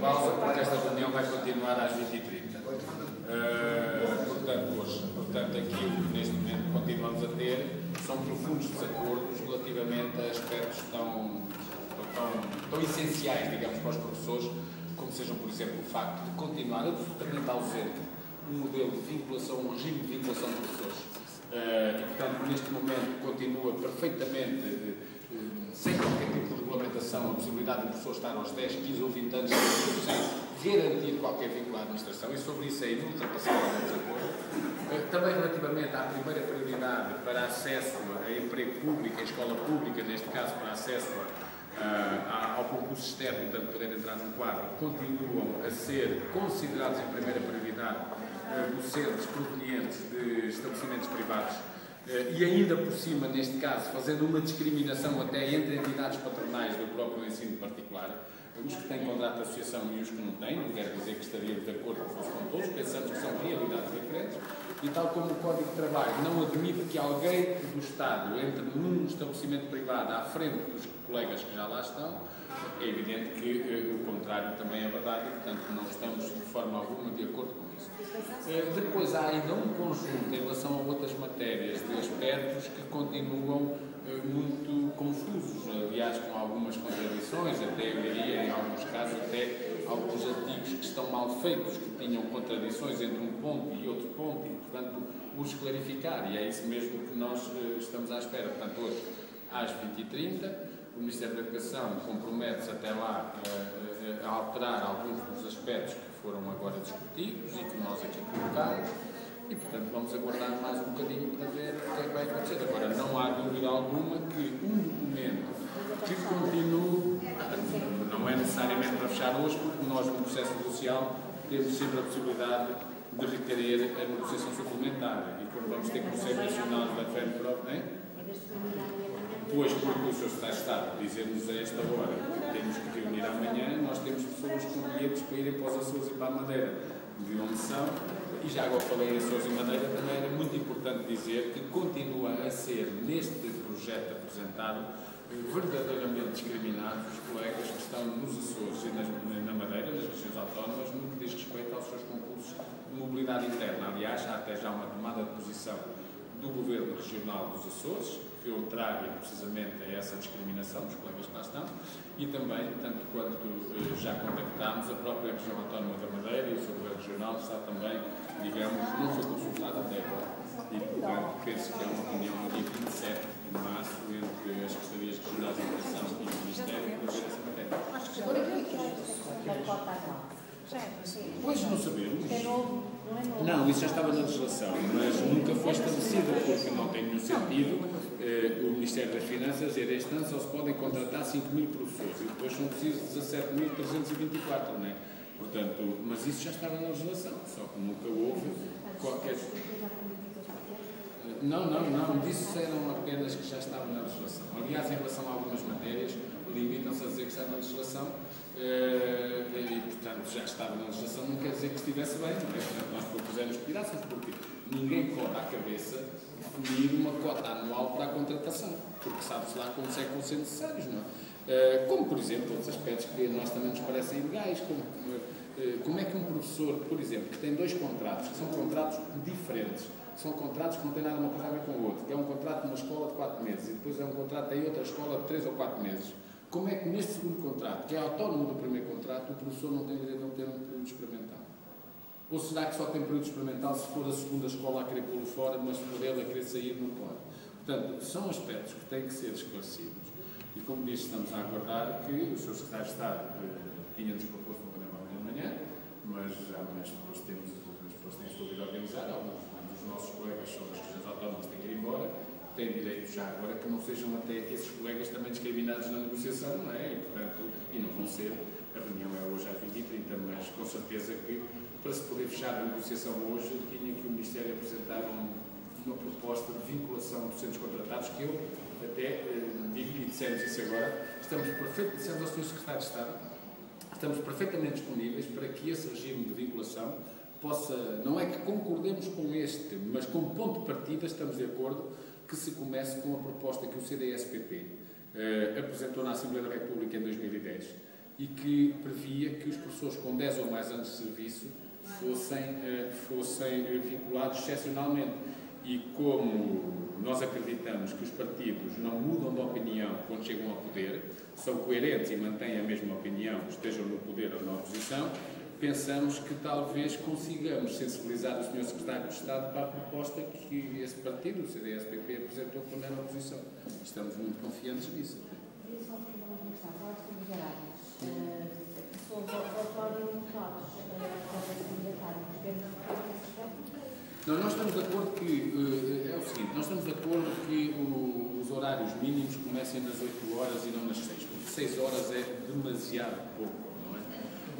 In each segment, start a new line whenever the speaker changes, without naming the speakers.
pausa porque esta reunião vai continuar às 20h30. Portanto, aqui, neste momento, continuamos a ter são profundos desacordos relativamente a aspectos tão essenciais, digamos, para os professores, como sejam, por exemplo, o facto de continuar absolutamente ausente um modelo de vinculação, um regime de vinculação de professores. E, portanto, neste momento continua perfeitamente, sem qualquer tipo de regulamentação, a possibilidade do professor estar aos 10, 15 ou 20 anos sem garantir qualquer vínculo à administração, e sobre isso é ultrapassado o desacordo. Também relativamente à primeira prioridade para acesso a emprego público, a escola pública, neste caso para acesso ao concurso externo, portanto poder entrar num quadro, continuam a ser considerados em primeira prioridade docentes provenientes de estabelecimentos privados e ainda por cima, neste caso, fazendo uma discriminação até entre entidades patronais do próprio ensino particular, os que têm contrato de associação e os que não têm, não quer dizer que estaríamos de acordo que fosse com todos, pensamos que são realidades diferentes, e tal como o Código de Trabalho não admite que alguém do Estado entre num estabelecimento privado à frente dos colegas que já lá estão, é evidente que o contrário também é verdade e, portanto, não estamos de forma alguma de acordo com isso. Depois há ainda um conjunto em relação a outras matérias de aspectos que continuam muito confusos, aliás, com algumas contradições, até eu diria, em alguns casos, até alguns artigos que estão mal feitos, que tinham contradições entre um ponto e outro ponto, e, portanto, os clarificar, e é isso mesmo que nós estamos à espera. Portanto, hoje, às 20h30, o Ministério da Educação compromete-se até lá a alterar alguns dos aspectos que foram agora discutidos e que nós aqui colocamos, e, portanto, vamos aguardar mais um bocadinho para ver o que é que vai acontecer. Agora, não há dúvida alguma que um documento que continue, não é necessariamente para fechar hoje, porque nós, no processo negocial, temos sempre a possibilidade de requerer a negociação suplementar. E como vamos ter Conselho Nacional da FEMPROF, pois, porque o Sr. Secretário de Estado dizer-nos a esta hora que temos que reunir amanhã, nós temos pessoas com bilhetes para irem para os Açores e para a Madeira de onde são. E já agora falei em Açores e Madeira, também era muito importante dizer que continua a ser, neste projeto apresentado, verdadeiramente discriminados os colegas que estão nos Açores e na Madeira, nas regiões autónomas, no que diz respeito aos seus concursos de mobilidade interna. Aliás, há até já uma tomada de posição do Governo Regional dos Açores, contrária precisamente a essa discriminação dos colegas que lá estão, e também, tanto quanto já contactámos, a própria Região Autónoma da Madeira e o seu Governo Regional está também, digamos, não foi consultado até agora, e portanto penso que é uma reunião no dia 27 de março entre as Secretarias Regionais de Educação e o Ministério para ver essa matéria.
Acho que já vai cota anual.
Pois não sabemos. Não, isso já estava na legislação, mas nunca foi estabelecido, porque não tem nenhum sentido o Ministério das Finanças dizer este ano só se podem contratar 5.000 professores e depois são precisos 17.324, não é? Portanto, mas isso já estava na legislação, só que nunca houve qualquer... Não, disso eram apenas que já estavam na legislação. Aliás, em relação a algumas matérias, limitam-se a dizer que está na legislação e, portanto, já estava na legislação, não quer dizer que estivesse bem, não é? Portanto, nós propusemos que tirássemos, porque ninguém cota à cabeça definir uma cota anual para a contratação, porque sabe-se lá como é que vão ser necessários, não é? Como, por exemplo, outros aspectos que a nós também nos parecem ilegais, como é que um professor, por exemplo, que tem dois contratos, que são contratos diferentes, são contratos que não têm nada uma coisa a ver com o outro, que é um contrato numa escola de 4 meses e depois é um contrato em outra escola de 3 ou 4 meses, como é que neste segundo contrato, que é autónomo do primeiro contrato, o professor não tem direito a ter um período experimental? Ou será que só tem período experimental se for a segunda escola a querer pô-lo fora, mas por ele a querer sair não pode? Portanto, são aspectos que têm que ser esclarecidos. E como disse, estamos a aguardar que o Sr. Secretário de Estado tinha-nos proposto um programa amanhã de manhã, mas amanhã as pessoas têm a sua vida a organizar, alguns dos nossos colegas são das regiões autónomas têm que ir embora, têm direito já agora que não sejam até esses colegas também discriminados na negociação, não é? E, portanto, e não vão ser, a reunião é hoje às 20h30, mas com certeza que para se poder fechar a negociação hoje, tinha que o Ministério apresentar uma proposta de vinculação de docentes contratados, que eu até digo, e dissemos isso agora, dissemos ao Sr. Secretário de Estado, estamos perfeitamente disponíveis para que esse regime de vinculação possa, não é que concordemos com este, mas como ponto de partida estamos de acordo que se comece com a proposta que o CDS-PP apresentou na Assembleia da República em 2010, e que previa que os professores com 10 ou mais anos de serviço fossem vinculados excepcionalmente. E como nós acreditamos que os partidos não mudam de opinião quando chegam ao poder, são coerentes e mantêm a mesma opinião, estejam no poder ou na oposição, pensamos que talvez consigamos sensibilizar o Sr. Secretário de Estado para a proposta que esse partido, o CDS-PP, apresentou quando era oposição. Estamos muito confiantes nisso.
Eu só queria falar uma questão, fala sobre os horários. Pessoas votaram limitados para a secretária, podemos votar nesse aspecto?
Não, nós estamos de acordo que, é o seguinte, nós estamos de acordo que os horários mínimos comecem nas 8 horas e não nas 6, porque 6 horas é demasiado pouco, não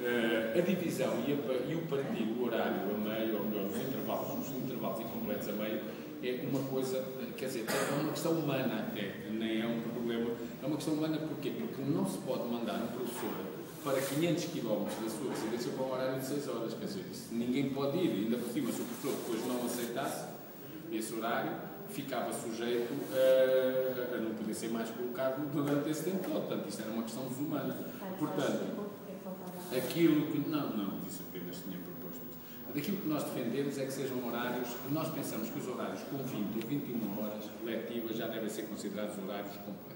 é? A divisão e o partir do horário a meio, ou melhor, os intervalos incompletos a meio, é uma coisa, quer dizer, é uma questão humana até, nem é um problema, é uma questão humana porquê? Porque não se pode mandar um professor para 500 km da sua residência para um horário de 6 horas, quer dizer, ninguém pode ir, ainda por cima, se o professor depois não aceitasse esse horário, ficava sujeito a não poder ser mais colocado durante esse tempo todo, portanto, isto era uma questão desumana. Portanto, aquilo que... Não, disse apenas que tinha proposto isso. Aquilo que nós defendemos é que sejam horários, nós pensamos que os horários com 20 ou 21 horas letivas já devem ser considerados horários completos.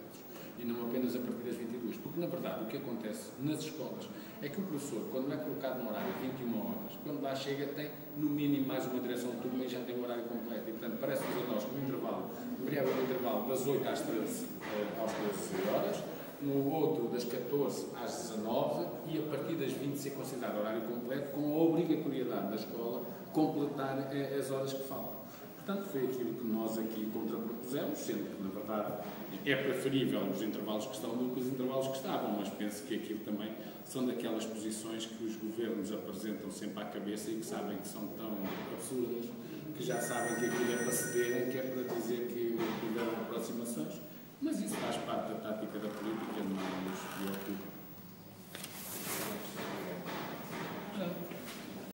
E não apenas a partir das 22, porque na verdade o que acontece nas escolas é que o professor, quando é colocado no horário de 21 horas, quando lá chega tem no mínimo mais uma direção de turma e já tem o horário completo, e portanto parece-nos a nós que no intervalo, deveria haver um intervalo das 8 às 13 horas, no outro das 14 às 19 e a partir das 20 ser considerado horário completo, com a obrigatoriedade da escola completar as horas que faltam. Portanto, foi aquilo que nós aqui contrapropusemos, sendo que, na verdade, é preferível os intervalos que estão do que os intervalos que estavam, mas penso que aquilo também são daquelas posições que os governos apresentam sempre à cabeça e que sabem que são tão absurdas, que já sabem que aquilo é para cederem, que é para dizer que o